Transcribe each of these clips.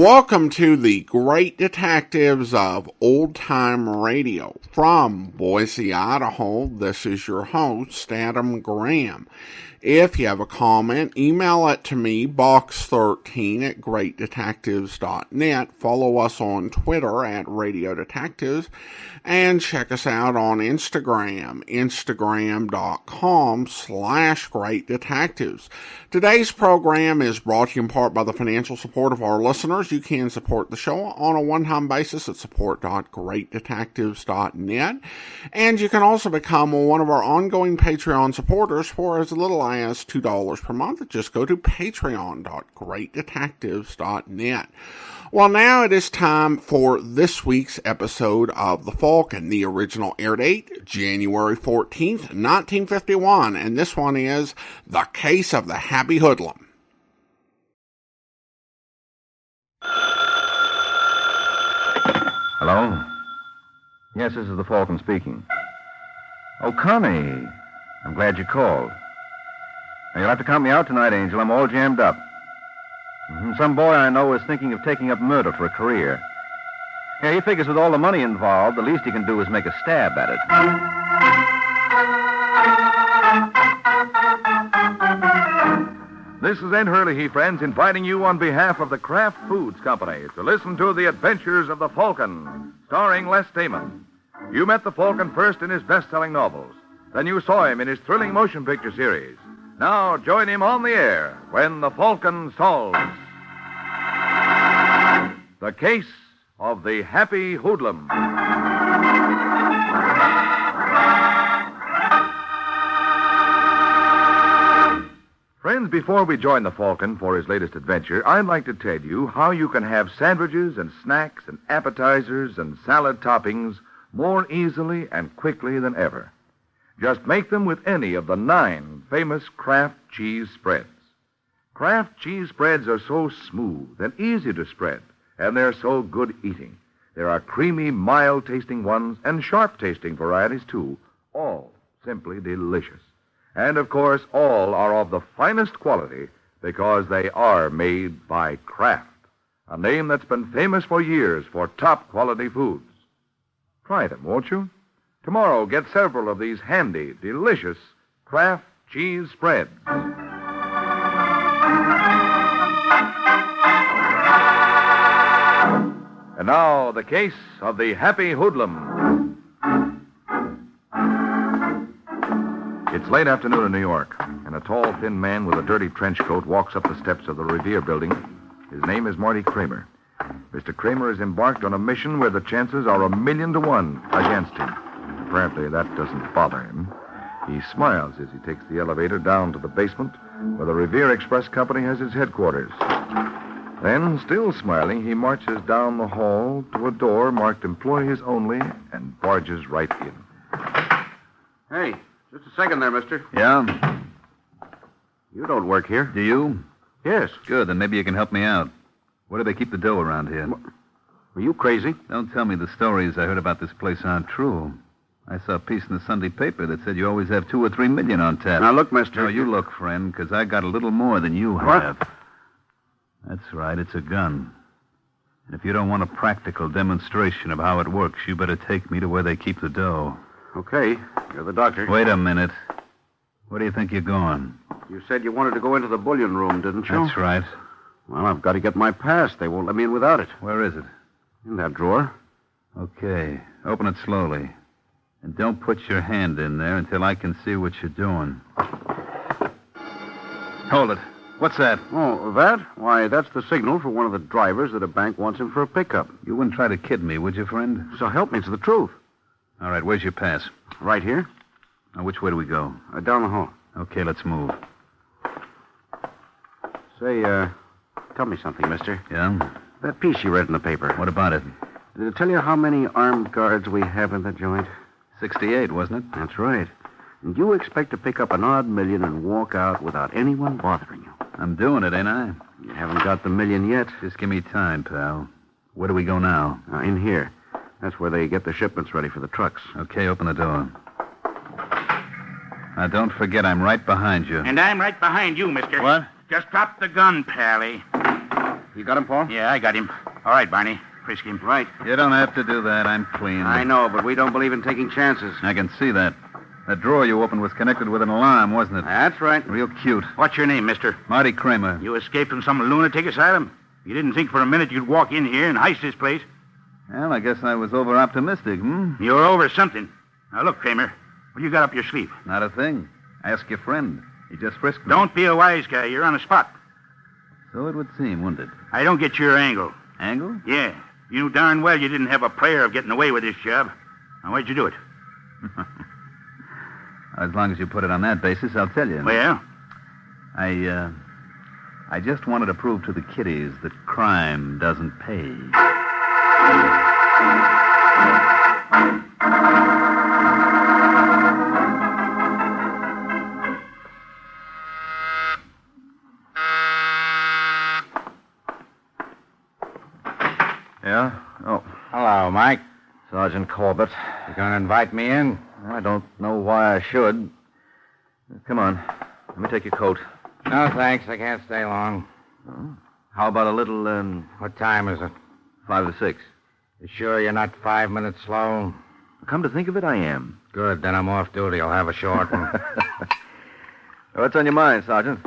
Welcome to the Great Detectives of Old Time Radio. From Boise, Idaho, this is your host, Adam Graham. If you have a comment, email it to me, box13@greatdetectives.net. Follow us on Twitter at Radio Detectives, and check us out on Instagram, instagram.com/Great Detectives. Today's program is brought to you in part by the financial support of our listeners. You can support the show on a one-time basis at support.greatdetectives.net, and you can also become one of our ongoing Patreon supporters for as little as $2 per month. Just go to patreon.greatdetectives.net. Well, now it is time for this week's episode of The Falcon. The original air date, January 14th, 1951, and this one is The Case of the Happy Hoodlum. Hello? Yes, this is the Falcon speaking. Oh, Connie. I'm glad you called. Now, you'll have to count me out tonight, Angel. I'm all jammed up. Some boy I know is thinking of taking up murder for a career. Yeah, he figures with all the money involved, the least he can do is make a stab at it. This is Ed Hurley, friends, inviting you on behalf of the Kraft Foods Company to listen to The Adventures of the Falcon, starring Les Damon. You met the Falcon first in his best-selling novels. Then you saw him in his thrilling motion picture series. Now join him on the air when the Falcon solves The Case of the Happy Hoodlum. Friends, before we join the Falcon for his latest adventure, I'd like to tell you how you can have sandwiches and snacks and appetizers and salad toppings more easily and quickly than ever. Just make them with any of the 9 famous Kraft cheese spreads. Kraft cheese spreads are so smooth and easy to spread, and they're so good eating. There are creamy, mild-tasting ones and sharp-tasting varieties, too, all simply delicious. And, of course, all are of the finest quality because they are made by Kraft, a name that's been famous for years for top-quality foods. Try them, won't you? Tomorrow, get several of these handy, delicious Kraft cheese spreads. And now, the case of the Happy Hoodlum. It's late afternoon in New York, and a tall, thin man with a dirty trench coat walks up the steps of the Revere building. His name is Marty Kramer. Mr. Kramer is embarked on a mission where the chances are 1,000,000 to 1 against him. Apparently, that doesn't bother him. He smiles as he takes the elevator down to the basement where the Revere Express Company has its headquarters. Then, still smiling, he marches down the hall to a door marked Employees Only and barges right in. Hey, just a second there, mister. Yeah? You don't work here. Do you? Yes. Good, then maybe you can help me out. Where do they keep the dough around here? Are you crazy? Don't tell me the stories I heard about this place aren't true. I saw a piece in the Sunday paper that said you always have 2 or 3 million on tap. Now, look, mister. No, you look, friend, because I got a little more than you have. That's right, it's a gun. And if you don't want a practical demonstration of how it works, you better take me to where they keep the dough. Okay, you're the doctor. Wait a minute. Where do you think you're going? You said you wanted to go into the bullion room, didn't you? That's right. Well, I've got to get my pass. They won't let me in without it. Where is it? In that drawer. Okay, open it slowly. And don't put your hand in there until I can see what you're doing. Hold it. What's that? Oh, that? Why, that's the signal for one of the drivers that a bank wants him for a pickup. You wouldn't try to kid me, would you, friend? So help me, it's the truth. All right, where's your pass? Right here. Now, which way do we go? Down the hall. Okay, let's move. Say, tell me something, mister. Yeah? That piece you read in the paper. What about it? Did it tell you how many armed guards we have in the joint? 68, wasn't it? That's right. And you expect to pick up an odd million and walk out without anyone bothering you. I'm doing it, ain't I? You haven't got the million yet. Just give me time, pal. Where do we go now? In here. That's where they get the shipments ready for the trucks. Okay, open the door. Now, don't forget, I'm right behind you. And I'm right behind you, mister. What? Just drop the gun, Pally. You got him, Paul? Yeah, I got him. All right, Barney. Frisk him. Right. You don't have to do that. I'm clean. I know, but we don't believe in taking chances. I can see that. That drawer you opened was connected with an alarm, wasn't it? That's right. Real cute. What's your name, mister? Marty Kramer. You escaped from some lunatic asylum? You didn't think for a minute you'd walk in here and heist this place? Well, I guess I was over-optimistic, You're over something. Now, look, Kramer. What do you got up your sleeve? Not a thing. Ask your friend. He just frisked me. Don't be a wise guy. You're on the spot. So it would seem, wouldn't it? I don't get your angle. Angle? Yeah. You knew darn well you didn't have a prayer of getting away with this job. Now, why'd you do it? As long as you put it on that basis, I'll tell you. Well? I just wanted to prove to the kiddies that crime doesn't pay. Yeah? Oh, Hello, Mike. Sergeant Corbett. You gonna invite me in? I don't know why I should. Come on. Let me take your coat. No, thanks. I can't stay long. How about a little, What time is it? 5 to 6? You sure you're not 5 minutes slow? Come to think of it, I am. Good. Then I'm off duty. I'll have a short one. What's on your mind, Sergeant?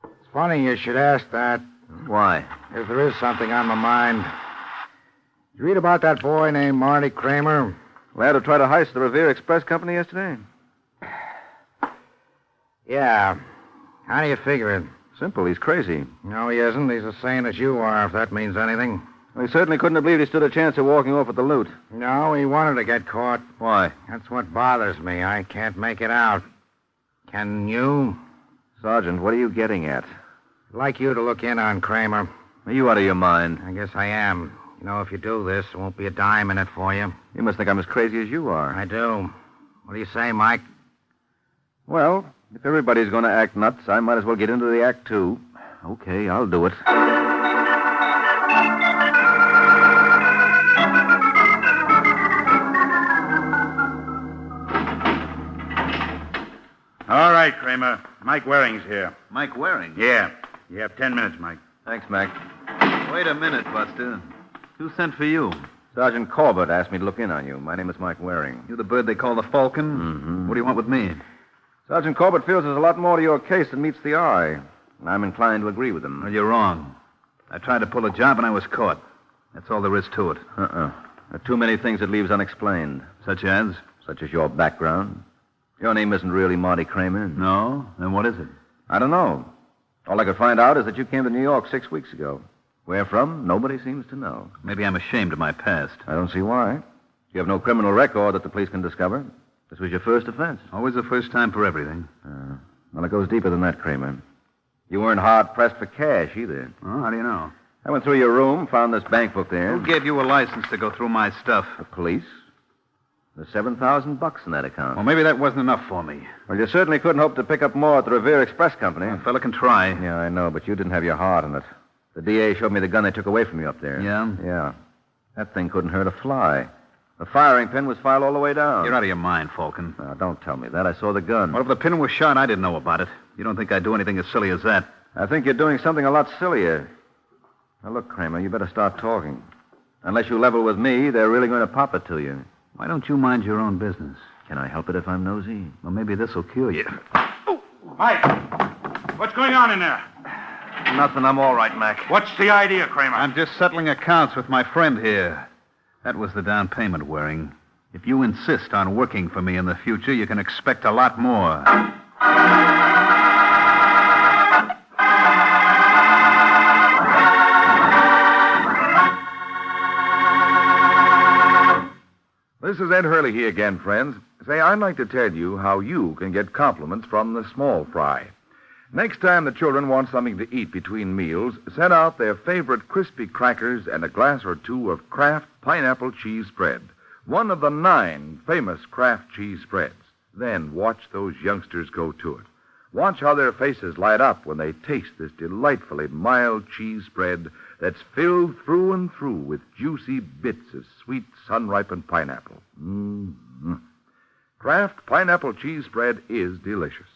It's funny you should ask that. Why? If there is something on my mind. Did you read about that boy named Marty Kramer? Lad who tried to heist the Revere Express Company yesterday? Yeah. How do you figure it? Simple. He's crazy. No, he isn't. He's as sane as you are, if that means anything. Well, he certainly couldn't have believed he stood a chance of walking off with the loot. No, he wanted to get caught. Why? That's what bothers me. I can't make it out. Can you? Sergeant, what are you getting at? I'd like you to look in on Kramer. Are you out of your mind? I guess I am. You know, if you do this, there won't be a dime in it for you. You must think I'm as crazy as you are. I do. What do you say, Mike? Well, if everybody's going to act nuts, I might as well get into the act, too. Okay, I'll do it. All right, Kramer. Mike Waring's here. Mike Waring? Yeah. You have 10 minutes, Mike. Thanks, Mac. Wait a minute, Buster. Who sent for you? Sergeant Corbett asked me to look in on you. My name is Mike Waring. You the bird they call the Falcon? Mm-hmm. What do you want with me? Sergeant Corbett feels there's a lot more to your case than meets the eye. And I'm inclined to agree with him. Well, you're wrong. I tried to pull a job and I was caught. That's all there is to it. There are too many things it leaves unexplained. Such as? Such as your background. Your name isn't really Marty Kramer. No? Then what is it? I don't know. All I could find out is that you came to New York 6 weeks ago. Where from, nobody seems to know. Maybe I'm ashamed of my past. I don't see why. You have no criminal record that the police can discover. This was your first offense. Always the first time for everything. Well, it goes deeper than that, Kramer. You weren't hard-pressed for cash, either. Oh, how do you know? I went through your room, found this bank book there. Who gave you a license to go through my stuff? The police. There's $7,000 in that account. Well, maybe that wasn't enough for me. Well, you certainly couldn't hope to pick up more at the Revere Express Company. A fella can try. Yeah, I know, but you didn't have your heart in it. The DA showed me the gun they took away from you up there. Yeah? Yeah. That thing couldn't hurt a fly. The firing pin was filed all the way down. You're out of your mind, Falcon. Now, don't tell me that. I saw the gun. Well, if the pin was shot, I didn't know about it. You don't think I'd do anything as silly as that? I think you're doing something a lot sillier. Now, look, Kramer, you better start talking. Unless you level with me, they're really going to pop it to you. Why don't you mind your own business? Can I help it if I'm nosy? Well, maybe this will cure you. Oh, Mike! What's going on in there? Nothing. I'm all right, Mac. What's the idea, Kramer? I'm just settling accounts with my friend here. That was the down payment, Waring. If you insist on working for me in the future, you can expect a lot more. This is Ed Hurley again, friends. Say, I'd like to tell you how you can get compliments from the small fry. Next time the children want something to eat between meals, set out their favorite crispy crackers and a glass or two of Kraft Pineapple Cheese Spread, one of the 9 famous Kraft cheese spreads. Then watch those youngsters go to it. Watch how their faces light up when they taste this delightfully mild cheese spread that's filled through and through with juicy bits of sweet sun-ripened pineapple. Mm-hmm. Kraft Pineapple Cheese Spread is delicious.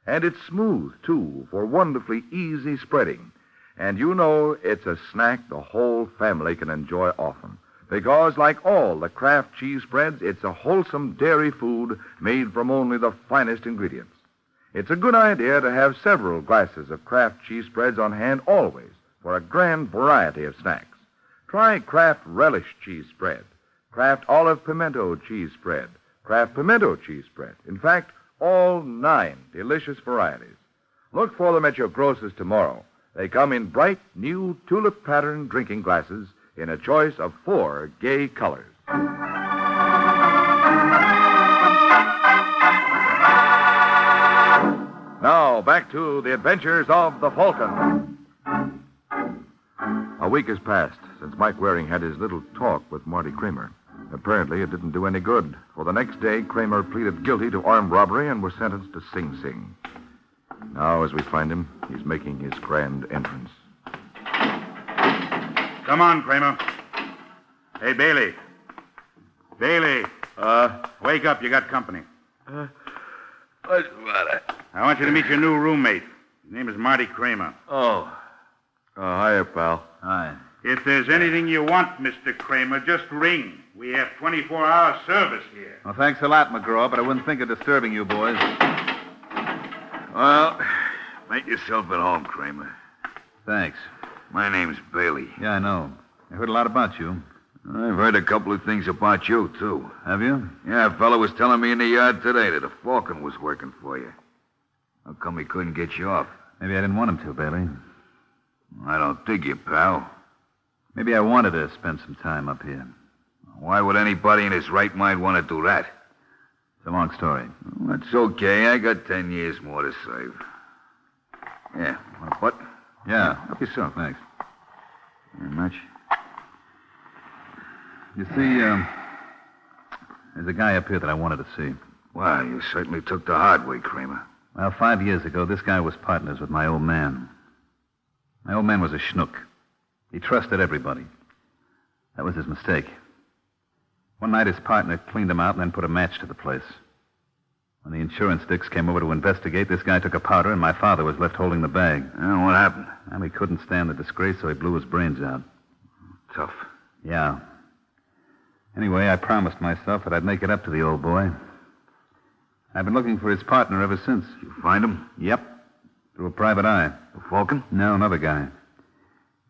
And it's smooth, too, for wonderfully easy spreading. And you know it's a snack the whole family can enjoy often. Because, like all the Kraft cheese spreads, it's a wholesome dairy food made from only the finest ingredients. It's a good idea to have several glasses of Kraft cheese spreads on hand always for a grand variety of snacks. Try Kraft Relish cheese spread, Kraft Olive Pimento cheese spread, Kraft Pimento cheese spread. In fact, all 9 delicious varieties. Look for them at your grocer's tomorrow. They come in bright, new tulip-patterned drinking glasses in a choice of 4 gay colors. Now, back to the adventures of the Falcon. A week has passed since Mike Waring had his little talk with Marty Kramer. Apparently, it didn't do any good, for the next day, Kramer pleaded guilty to armed robbery and was sentenced to Sing Sing. Now, as we find him, he's making his grand entrance. Come on, Kramer. Hey, Bailey. Bailey. Wake up. You got company. What's the matter? I want you to meet your new roommate. His name is Marty Kramer. Oh, hiya, pal. Hi. If there's anything you want, Mr. Kramer, just ring. We have 24-hour service here. Well, thanks a lot, McGraw, but I wouldn't think of disturbing you boys. Well, make yourself at home, Kramer. Thanks. My name's Bailey. Yeah, I know. I heard a lot about you. I've heard a couple of things about you, too. Have you? Yeah, a fellow was telling me in the yard today that a Falcon was working for you. How come he couldn't get you off? Maybe I didn't want him to, Bailey. I don't dig you, pal. Maybe I wanted to spend some time up here. Why would anybody in his right mind want to do that? It's a long story. Well, that's okay. I got 10 years more to save. Yeah, want a butt? Yeah. Help yourself. Thanks. Very much. You see, there's a guy up here that I wanted to see. Well, you certainly took the hard way, Kramer. Well, 5 years ago, this guy was partners with my old man. My old man was a schnook. He trusted everybody. That was his mistake. One night, his partner cleaned him out and then put a match to the place. When the insurance dicks came over to investigate, this guy took a powder, and my father was left holding the bag. And what happened? Well, he couldn't stand the disgrace, so he blew his brains out. Tough. Yeah. Anyway, I promised myself that I'd make it up to the old boy. I've been looking for his partner ever since. You find him? Yep. Through a private eye. The Falcon? No, another guy.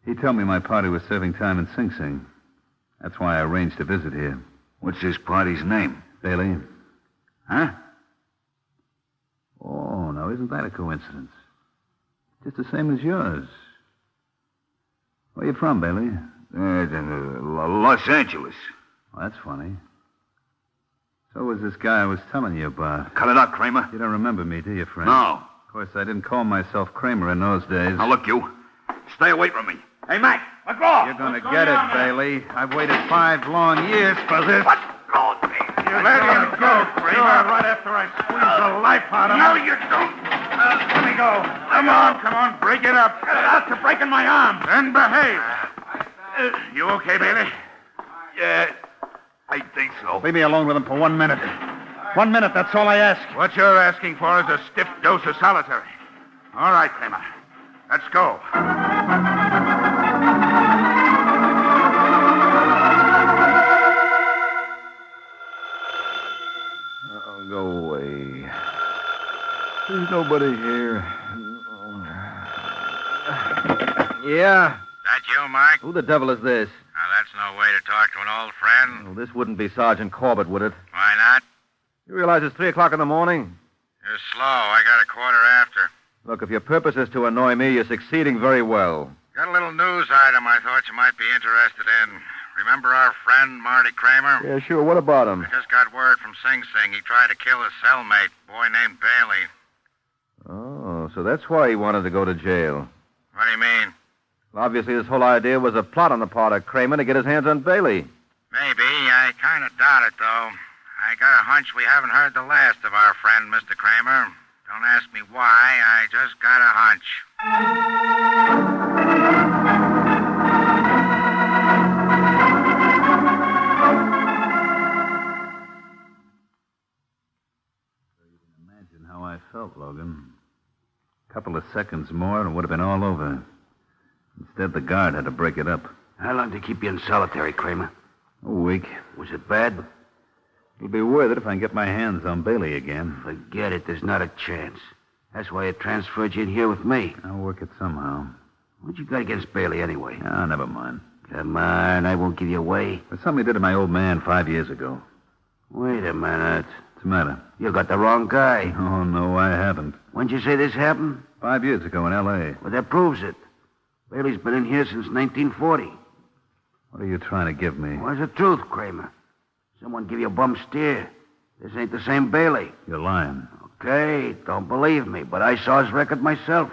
He told me my party was serving time in Sing Sing. That's why I arranged to visit here. What's his party's name? Bailey. Huh? Oh, now isn't that a coincidence? Just the same as yours. Where you from, Bailey? Los Angeles. Well, that's funny. So was this guy I was telling you about. Cut it out, Kramer. You don't remember me, do you, friend? No. Of course, I didn't call myself Kramer in those days. Now, look, you. Stay away from me. Hey, Mike, McGraw. You're going to get it, Bailey. I've waited 5 long years for this. What's wrong with me? You let him go, Kramer. Right after I squeeze the life out of him. No, you don't. Let me go. Come on, break it up. After breaking my arm. Then behave. You okay, Bailey? Yeah, I think so. Leave me alone with him for 1 minute. 1 minute, that's all I ask. What you're asking for is a stiff dose of solitary. All right, Kramer. Let's go. Oh, go away. There's nobody here. Yeah? That you, Mike? Who the devil is this? Now, that's no way to talk to an old friend. Well, this wouldn't be Sergeant Corbett, would it? Why not? You realize it's 3 o'clock in the morning? You're slow. I got a quarter after. Look, if your purpose is to annoy me, you're succeeding very well. Got a little news item I thought you might be interested in. Remember our friend, Marty Kramer? Yeah, sure. What about him? I just got word from Sing Sing. He tried to kill his cellmate, a boy named Bailey. Oh, so that's why he wanted to go to jail. What do you mean? Well, obviously, this whole idea was a plot on the part of Kramer to get his hands on Bailey. Maybe. I kind of doubt it, though. I got a hunch we haven't heard the last of our friend, Mr. Kramer. Don't ask me why. I just got a hunch. How I felt, Logan. A couple of seconds more and it would have been all over. Instead, the guard had to break it up. How long did they keep you in solitary, Kramer? A week. Was it bad? It'll be worth it if I can get my hands on Bailey again. Forget it. There's not a chance. That's why I transferred you in here with me. I'll work it somehow. What you got against Bailey, anyway? Ah, never mind. Come on, I won't give you away. There's something he did to my old man 5 years ago. Wait a minute. What's the matter? You got the wrong guy. Oh, no, I haven't. When'd you say this happened? 5 years ago in L.A. Well, that proves it. Bailey's been in here since 1940. What are you trying to give me? What's the truth, Kramer? Someone give you a bum steer. This ain't the same Bailey. You're lying. Okay, don't believe me, but I saw his record myself.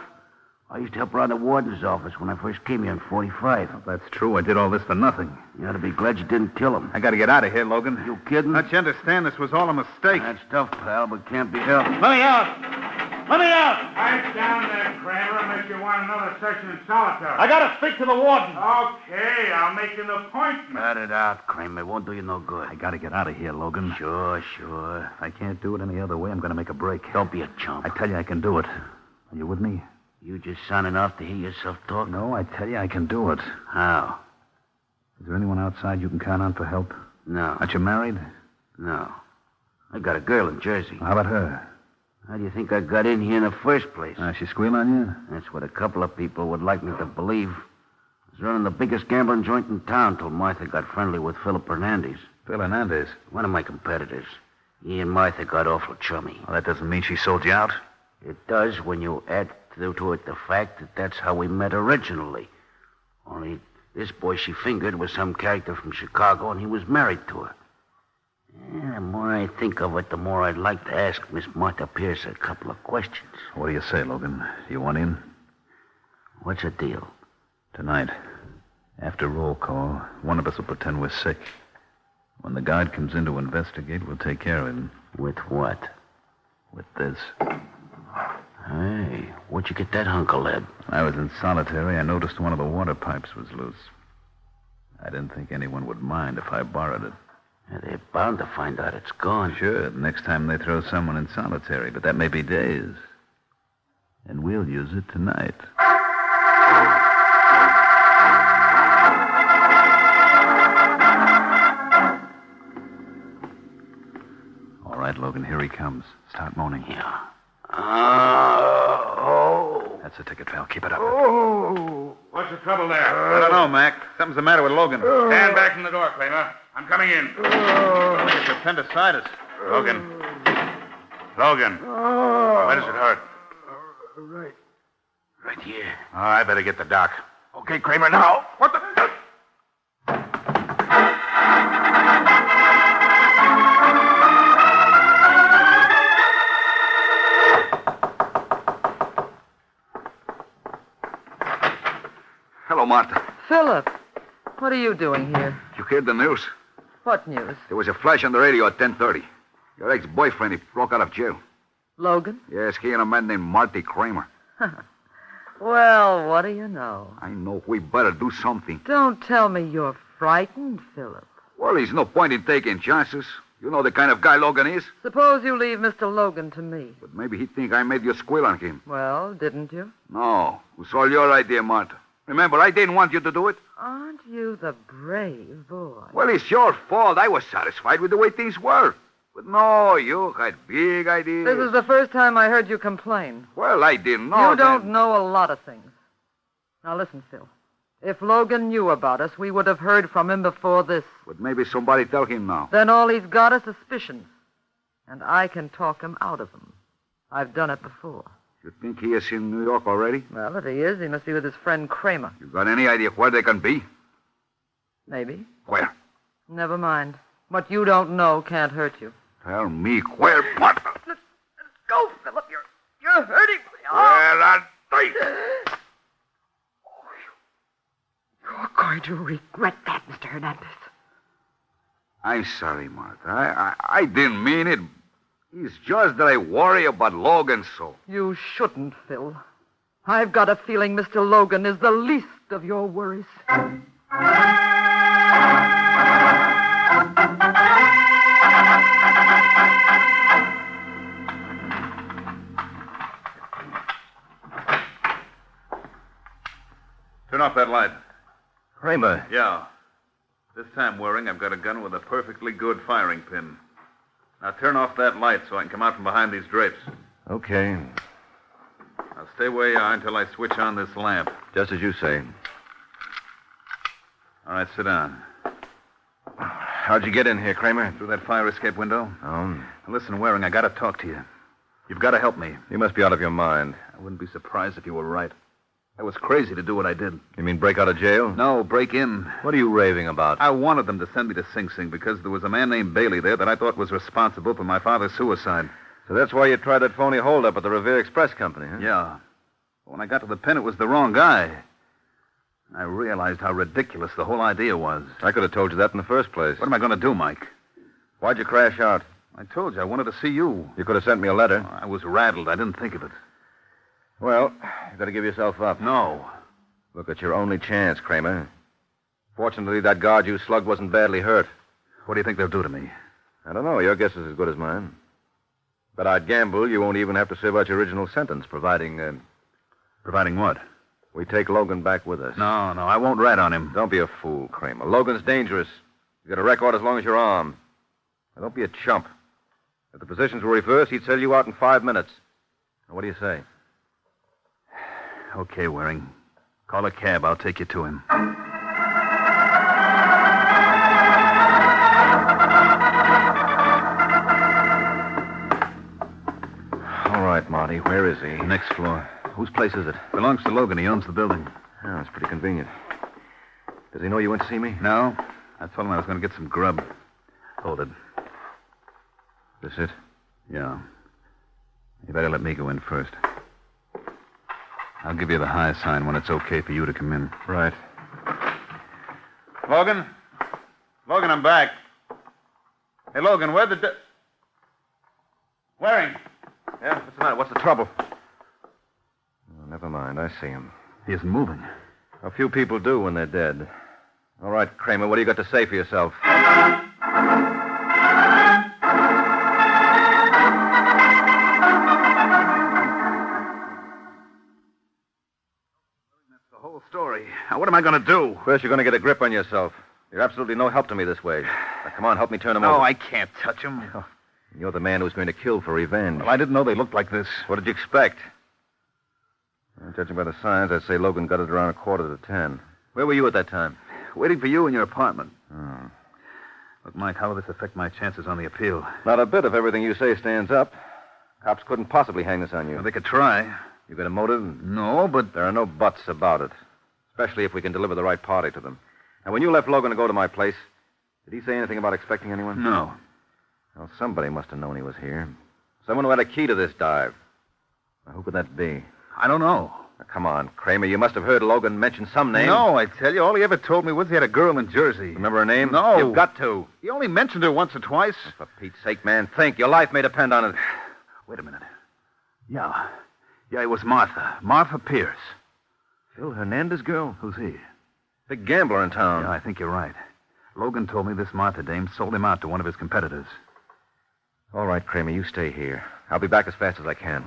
I used to help around the warden's office when I first came here in 45. If that's true, I did all this for nothing. You ought to be glad you didn't kill him. I gotta get out of here, Logan. You kidding? Don't you understand this was all a mistake? That's tough, pal, but can't be helped. Let me out! Let me out! Pipe down there, Kramer, unless you want another session in solitary. I gotta speak to the warden. Okay, I'll make an appointment. Cut it out, Kramer. It won't do you no good. I gotta get out of here, Logan. Sure. If I can't do it any other way, I'm gonna make a break. Don't be a chump. I tell you I can do it. Are you with me? You just sounding off to hear yourself talk? No, I tell you I can do it. How? Is there anyone outside you can count on for help? No. Aren't you married? No. I got a girl in Jersey. How about her? How do you think I got in here in the first place? She squeal on you? That's what a couple of people would like me to believe. I was running the biggest gambling joint in town till Martha got friendly with Philip Hernandez. Phil Hernandez? One of my competitors. He and Martha got awful chummy. Well, that doesn't mean she sold you out. It does when you add to it the fact that that's how we met originally. Only this boy she fingered was some character from Chicago, and he was married to her. The more I think of it, the more I'd like to ask Miss Martha Pierce a couple of questions. What do you say, Logan? You want in? What's the deal? Tonight, after roll call, one of us will pretend we're sick. When the guard comes in to investigate, we'll take care of him. With what? With this. Hey, where'd you get that hunk of lead? When I was in solitary, I noticed one of the water pipes was loose. I didn't think anyone would mind if I borrowed it. Yeah, they're bound to find out it's gone. Sure, the next time they throw someone in solitary, but that may be days. And we'll use it tonight. All right, Logan, here he comes. Start moaning. Yeah. That's the ticket, pal. Keep it up. What's the trouble there? I don't know, Mac. Something's the matter with Logan. Stand back from the door, Kramer. I'm coming in. I think it's appendicitis. Logan. Where does it hurt? Right here. Oh, I better get the doc. Okay, Kramer, now. What the... Hello, Martha. Philip, what are you doing here? You heard the news? What news? There was a flash on the radio at 10:30. Your ex-boyfriend, he broke out of jail. Logan? Yes, he and a man named Marty Kramer. Well, what do you know? I know we better do something. Don't tell me you're frightened, Philip. Well, there's no point in taking chances. You know the kind of guy Logan is. Suppose you leave Mr. Logan to me. But maybe he think I made you squeal on him. Well, didn't you? No, it was all your idea, Martha. Remember, I didn't want you to do it. Aren't you the brave boy? Well, it's your fault. I was satisfied with the way things were. But no, you had big ideas. This is the first time I heard you complain. Well, I didn't know. You don't know a lot of things. Now listen, Phil. If Logan knew about us, we would have heard from him before this. But maybe somebody tell him now. Then all he's got is suspicions. And I can talk him out of them. I've done it before. You think he is in New York already? Well, if he is, he must be with his friend Kramer. You got any idea where they can be? Maybe. Where? Never mind. What you don't know can't hurt you. Tell me where, Martha. Let go, Philip. You're hurting me. Well, I'll think. You're going to regret that, Mr. Hernandez. I'm sorry, Martha. I didn't mean it. It's just that I worry about Logan so. You shouldn't, Phil. I've got a feeling Mr. Logan is the least of your worries. Turn off Kramer. Yeah. This time, Waring, I've got a gun with a perfectly good firing pin. Now turn off that light so I can come out from behind these drapes. Okay. Now stay where you are until I switch on this lamp. Just as you say. All right, sit down. How'd you get in here, Kramer? Through that fire escape window? Oh. Now listen, Waring, I got to talk to you. You've got to help me. You must be out of your mind. I wouldn't be surprised if you were right. I was crazy to do what I did. You mean break out of jail? No, break in. What are you raving about? I wanted them to send me to Sing Sing because there was a man named Bailey there that I thought was responsible for my father's suicide. So that's why you tried that phony holdup at the Revere Express Company, huh? Yeah. But when I got to the pen, it was the wrong guy. I realized how ridiculous the whole idea was. I could have told you that in the first place. What am I going to do, Mike? Why'd you crash out? I told you I wanted to see you. You could have sent me a letter. I was rattled. I didn't think of it. Well, you got to give yourself up. No. Look, it's your only chance, Kramer. Fortunately, that guard you slugged wasn't badly hurt. What do you think they'll do to me? I don't know. Your guess is as good as mine. But I'd gamble you won't even have to serve out your original sentence, providing... Providing what? We take Logan back with us. No, I won't rat on him. Don't be a fool, Kramer. Logan's dangerous. You got a record as long as you're armed. Now, don't be a chump. If the positions were reversed, he'd sell you out in 5 minutes. Now, what do you say? Okay, Waring. Call a cab. I'll take you to him. All right, Marty. Where is he? Next floor. Whose place is it? Belongs to Logan. He owns the building. Oh, it's pretty convenient. Does he know you went to see me? No. I told him I was going to get some grub. Hold it. This it? Yeah. You better let me go in first. I'll give you the high sign when it's okay for you to come in. Right. Logan? Logan, I'm back. Hey, Logan, where'd the... Waring. Yeah, what's the matter? What's the trouble? Oh, never mind. I see him. He isn't moving. A few people do when they're dead. All right, Kramer, what do you got to say for yourself? Story. Now, what am I going to do? First, you're going to get a grip on yourself. You're absolutely no help to me this way. Now, come on, help me turn him over. No, I can't touch him. Oh, you're the man who's going to kill for revenge. Well, I didn't know they looked like this. What did you expect? Well, judging by the signs, I'd say Logan got it around 9:45. Where were you at that time? Waiting for you in your apartment. Oh. Look, Mike, how will this affect my chances on the appeal? Not a bit if everything you say stands up. Cops couldn't possibly hang this on you. Well, they could try. You got a motive? No, but... There are no buts about it. Especially if we can deliver the right party to them. And when you left Logan to go to my place, did he say anything about expecting anyone? No. Well, somebody must have known he was here. Someone who had a key to this dive. Now, who could that be? I don't know. Now, come on, Kramer. You must have heard Logan mention some name. No, I tell you. All he ever told me was he had a girl in Jersey. Remember her name? No. You've got to. He only mentioned her once or twice. Oh, for Pete's sake, man, think. Your life may depend on it. Wait a minute. Yeah, it was Martha. Martha Pierce. Phil Hernandez girl? Who's he? Big gambler in town. Yeah, I think you're right. Logan told me this Martha dame sold him out to one of his competitors. All right, Kramer, you stay here. I'll be back as fast as I can.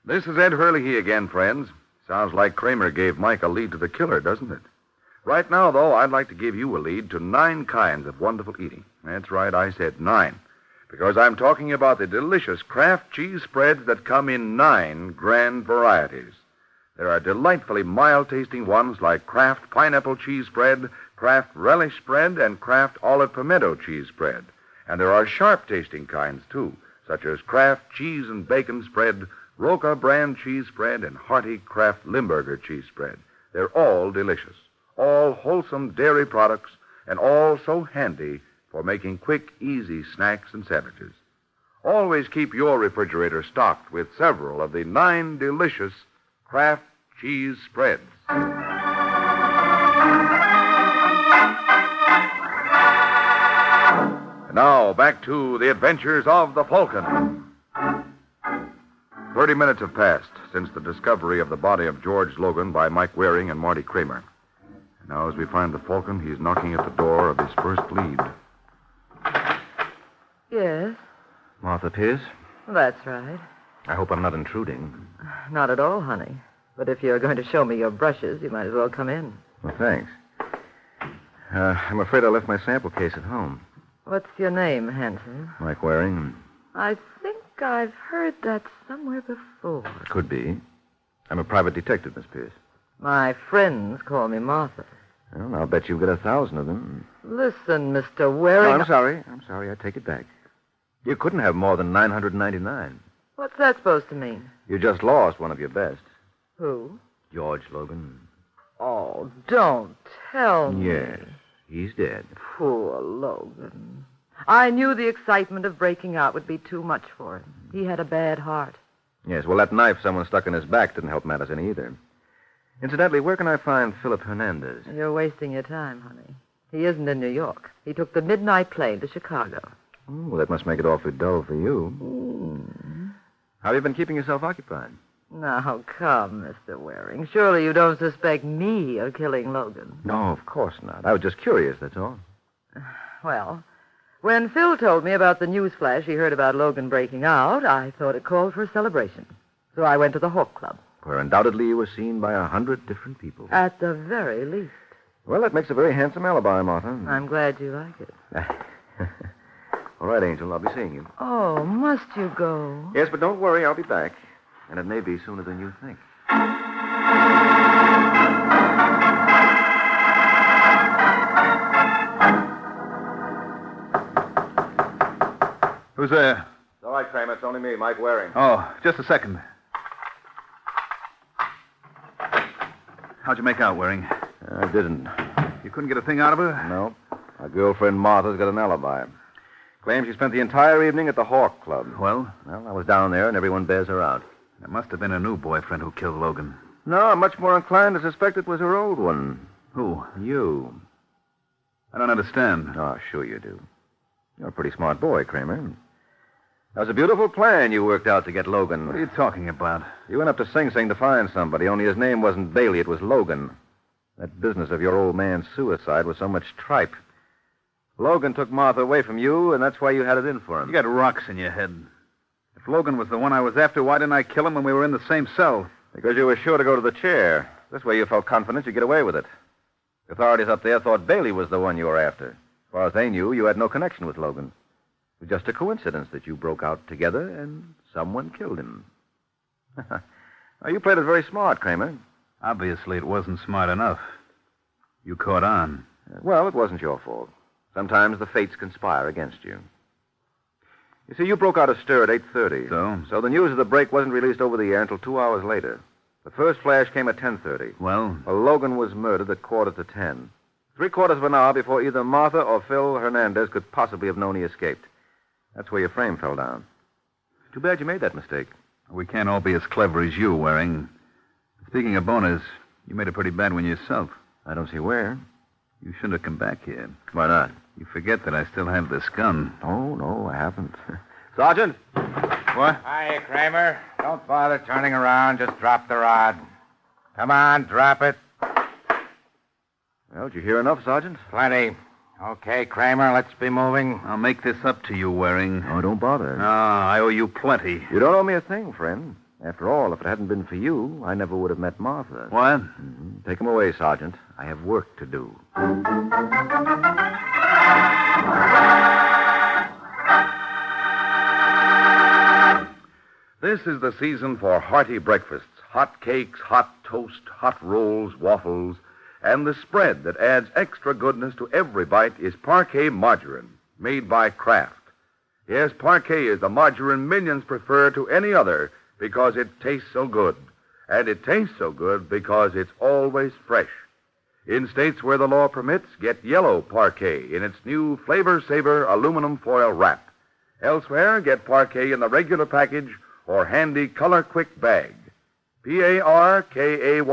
This is Ed Hurley again, friends. Sounds like Kramer gave Mike a lead to the killer, doesn't it? Right now, though, I'd like to give you a lead to 9 kinds of wonderful eating. That's right, I said 9. Because I'm talking about the delicious Kraft cheese spreads that come in 9 grand varieties. There are delightfully mild-tasting ones like Kraft pineapple cheese spread, Kraft relish spread, and Kraft olive pimento cheese spread. And there are sharp-tasting kinds, too, such as Kraft cheese and bacon spread, Roca brand cheese spread, and hearty Kraft Limburger cheese spread. They're all delicious, all wholesome dairy products, and all so handy for making quick, easy snacks and sandwiches. Always keep your refrigerator stocked with several of the 9 delicious Kraft cheese spreads. And now, back to the adventures of the Falcon. 30 minutes have passed since the discovery of the body of George Logan by Mike Waring and Marty Kramer. Now, as we find the Falcon, he's knocking at the door of his first lead. Yes, Martha Pierce? that's right. I hope I'm not intruding. Not at all, honey. But if you're going to show me your brushes, you might as well come in. Well, thanks. I'm afraid I left my sample case at home. What's your name, handsome? Mike Waring. I think I've heard that somewhere before. Could be. I'm a private detective, Miss Pierce. My friends call me Martha. Well, I'll bet you've got 1,000 of them. Listen, Mr. Waring... No, I'm sorry. I take it back. You couldn't have more than 999. What's that supposed to mean? You just lost one of your best. Who? George Logan. Oh, don't tell me. Yes, he's dead. Poor Logan. I knew the excitement of breaking out would be too much for him. He had a bad heart. Yes, well, that knife someone stuck in his back didn't help matters any either. Incidentally, where can I find Philip Hernandez? You're wasting your time, honey. He isn't in New York. He took the midnight plane to Chicago. Well, that must make it awfully dull for you. How have you been keeping yourself occupied? Now, come, Mr. Waring. Surely you don't suspect me of killing Logan. No, of course not. I was just curious, that's all. Well, when Phil told me about the news flash he heard about Logan breaking out, I thought it called for a celebration. So I went to the Hawk Club. Where undoubtedly you were seen by 100 different people. At the very least. Well, that makes a very handsome alibi, Martha. I'm glad you like it. All right, Angel, I'll be seeing you. Oh, must you go? Yes, but don't worry, I'll be back. And it may be sooner than you think. Who's there? It's all right, Kramer. It's only me, Mike Waring. Oh, just a second. How'd you make out, Waring? I didn't. You couldn't get a thing out of her? No. Our girlfriend Martha's got an alibi. Claims she spent the entire evening at the Hawk Club. Well? Well, I was down there, and everyone bears her out. It must have been her new boyfriend who killed Logan. No, I'm much more inclined to suspect it was her old one. Who? You. I don't understand. Oh, sure you do. You're a pretty smart boy, Kramer. That was a beautiful plan you worked out to get Logan. What are you talking about? You went up to Sing Sing to find somebody, only his name wasn't Bailey, it was Logan. That business of your old man's suicide was so much tripe. Logan took Martha away from you, and that's why you had it in for him. You got rocks in your head. If Logan was the one I was after, why didn't I kill him when we were in the same cell? Because you were sure to go to the chair. This way you felt confident you'd get away with it. The authorities up there thought Bailey was the one you were after. As far as they knew, you had no connection with Logan. It was just a coincidence that you broke out together and someone killed him. Now, you played it very smart, Kramer. Obviously, it wasn't smart enough. You caught on. Well, it wasn't your fault. Sometimes the fates conspire against you. You see, you broke out a stir at 8:30. So the news of the break wasn't released over the air until 2 hours later. The first flash came at 10:30. Well, Logan was murdered at 9:45. 3/4 of an hour before either Martha or Phil Hernandez could possibly have known he escaped. That's where your frame fell down. Too bad you made that mistake. we can't all be as clever as you, Waring. Speaking of boners, you made a pretty bad one yourself. I don't see where. You shouldn't have come back here. Why not? You forget that I still have this gun. Oh, no, I haven't. Sergeant? What? Hiya, Kramer. Don't bother turning around. Just drop the rod. Come on, drop it. Well, did you hear enough, Sergeant? Plenty. Okay, Kramer, let's be moving. I'll make this up to you, Waring. Oh, don't bother. I owe you plenty. You don't owe me a thing, friend. After all, if it hadn't been for you, I never would have met Martha. What? Mm-hmm. Take him away, Sergeant. I have work to do. This is the season for hearty breakfasts, hot cakes, hot toast, hot rolls, waffles, and the spread that adds extra goodness to every bite is Parquet margarine, made by Kraft. Yes, Parquet is the margarine millions prefer to any other because it tastes so good. And it tastes so good because it's always fresh. In states where the law permits, get yellow Parquet in its new Flavor Saver aluminum foil wrap. Elsewhere, get Parquet in the regular package or handy Color Quick bag. Parkay,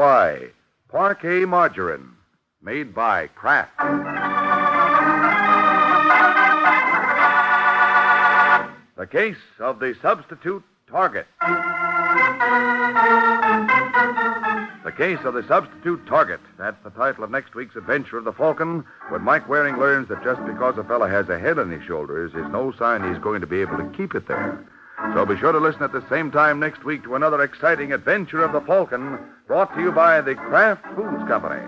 Parquet margarine, made by Kraft. The case of the substitute target. The Case of the Substitute Target. That's the title of next week's adventure of the Falcon, when Mike Waring learns that just because a fella has a head on his shoulders is no sign he's going to be able to keep it there. So be sure to listen at the same time next week to another exciting adventure of the Falcon, brought to you by the Kraft Foods Company.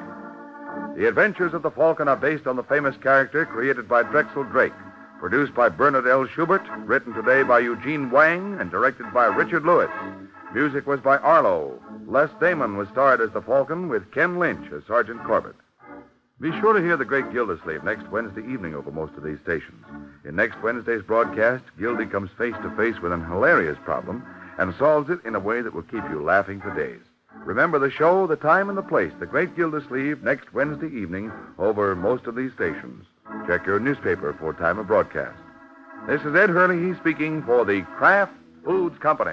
The Adventures of the Falcon are based on the famous character created by Drexel Drake, produced by Bernard L. Schubert, written today by Eugene Wang, and directed by Richard Lewis. Music was by Arlo. Les Damon was starred as the Falcon, with Ken Lynch as Sergeant Corbett. Be sure to hear the great Gildersleeve next Wednesday evening over most of these stations. In next Wednesday's broadcast, Gildy comes face to face with an hilarious problem and solves it in a way that will keep you laughing for days. Remember the show, the time, and the place, the great Gildersleeve, next Wednesday evening over most of these stations. Check your newspaper for time of broadcast. This is Ed Hurley speaking for the Kraft Foods Company.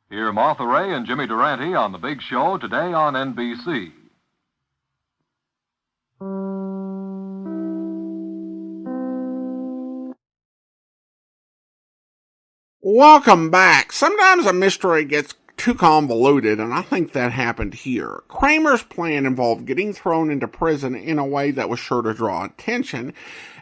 Hear Martha Ray and Jimmy Durante on The Big Show today on NBC. Welcome back. Sometimes a mystery gets too convoluted, and I think that happened here. Kramer's plan involved getting thrown into prison in a way that was sure to draw attention,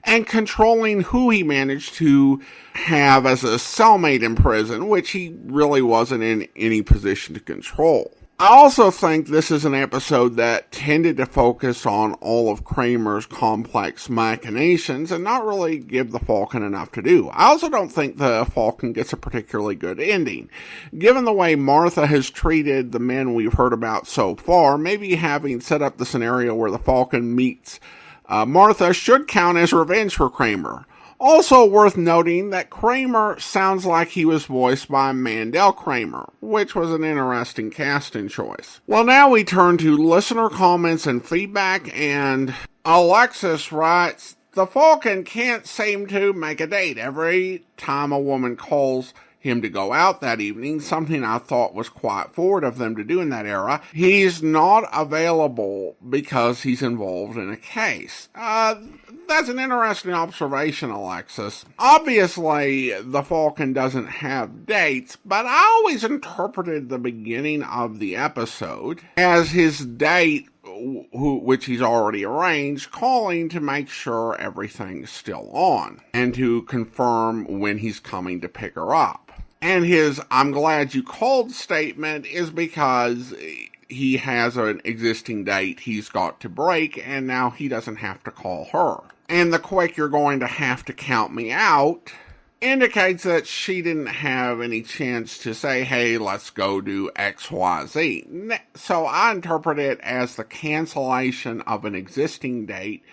and controlling who he managed to have as a cellmate in prison, which he really wasn't in any position to control. I also think this is an episode that tended to focus on all of Kramer's complex machinations and not really give the Falcon enough to do. I also don't think the Falcon gets a particularly good ending. Given the way Martha has treated the men we've heard about so far, maybe having set up the scenario where the Falcon meets Martha should count as revenge for Kramer. Also worth noting that Kramer sounds like he was voiced by Mandel Kramer, which was an interesting casting choice. Well, now we turn to listener comments and feedback, and Alexis writes, "The Falcon can't seem to make a date every time a woman calls him to go out that evening, something I thought was quite forward of them to do in that era. He's not available because he's involved in a case." That's an interesting observation, Alexis. Obviously, the Falcon doesn't have dates, but I always interpreted the beginning of the episode as his date, which he's already arranged, calling to make sure everything's still on, and to confirm when he's coming to pick her up. And his "I'm glad you called" statement is because he has an existing date he's got to break, and now he doesn't have to call her. And the quick "you're going to have to count me out" indicates that she didn't have any chance to say, "Hey, let's go do XYZ. So I interpret it as the cancellation of an existing date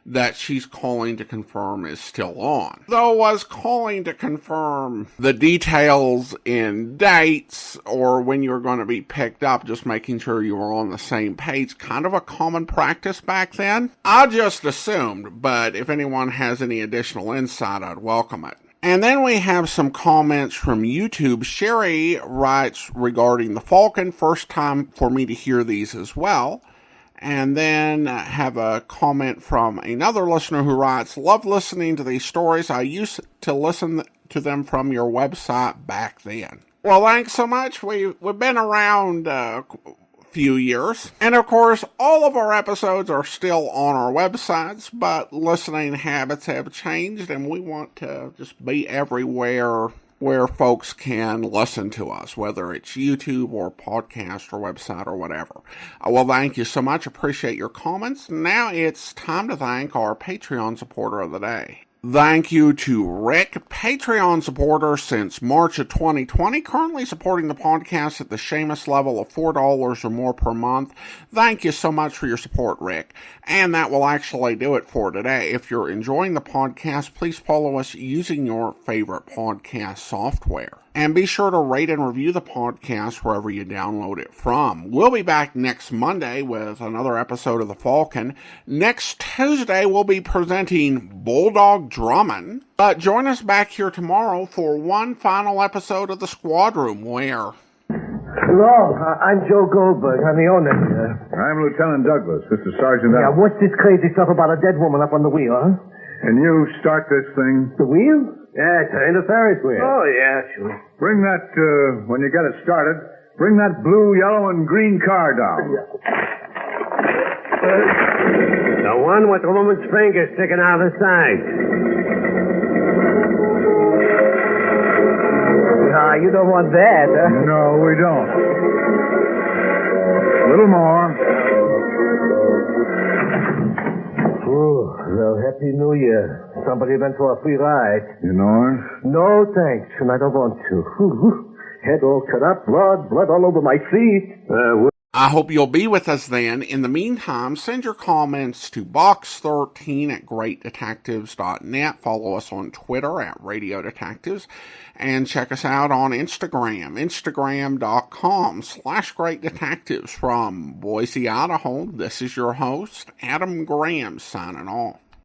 that she's calling to confirm is still on. Though was calling to confirm the details in dates or when you're going to be picked up, just making sure you were on the same page, kind of a common practice back then. I just assumed, but if anyone has any additional insight, I'd welcome it. And then we have some comments from YouTube. Sherry writes regarding the Falcon, first time for me to hear these as well. And then have a comment from another listener who writes, "Love listening to these stories. I used to listen to them from your website back then." Well, thanks so much. We've been around a few years. And of course, all of our episodes are still on our websites, but listening habits have changed, and we want to just be everywhere where folks can listen to us, whether it's YouTube or podcast or website or whatever. Well, thank you so much. Appreciate your comments. Now it's time to thank our Patreon supporter of the day. Thank you to Rick, Patreon supporter since March of 2020, currently supporting the podcast at the shameless level of $4 or more per month. Thank you so much for your support, Rick. And that will actually do it for today. If you're enjoying the podcast, please follow us using your favorite podcast software. And be sure to rate and review the podcast wherever you download it from. We'll be back next Monday with another episode of The Falcon. Next Tuesday, we'll be presenting Bulldog Drummond. But join us back here tomorrow for one final episode of The Squad Room, where... Hello, I'm Joe Goldberg. I'm the owner here. I'm Lieutenant Douglas. This is Sergeant Yeah, Allen. what's this crazy stuff about a dead woman up on the wheel, huh? Can you start this thing? The wheel? Yeah, it's in the Ferris wheel. Oh, yeah, sure. Bring that, when you get it started, bring that blue, yellow, and green car down. The one with the woman's finger sticking out of the side. you don't want that, huh? No, we don't. A little more. Oh, well, Happy New Year. Somebody went for a free ride. You know it? No, thanks, and I don't want to. Head all cut up, blood all over my feet. I hope you'll be with us then. In the meantime, send your comments to box13@greatdetectives.net. Follow us on Twitter @Radio Detectives. And check us out on Instagram, instagram.com/greatdetectives. From Boise, Idaho, this is your host, Adam Graham, signing off.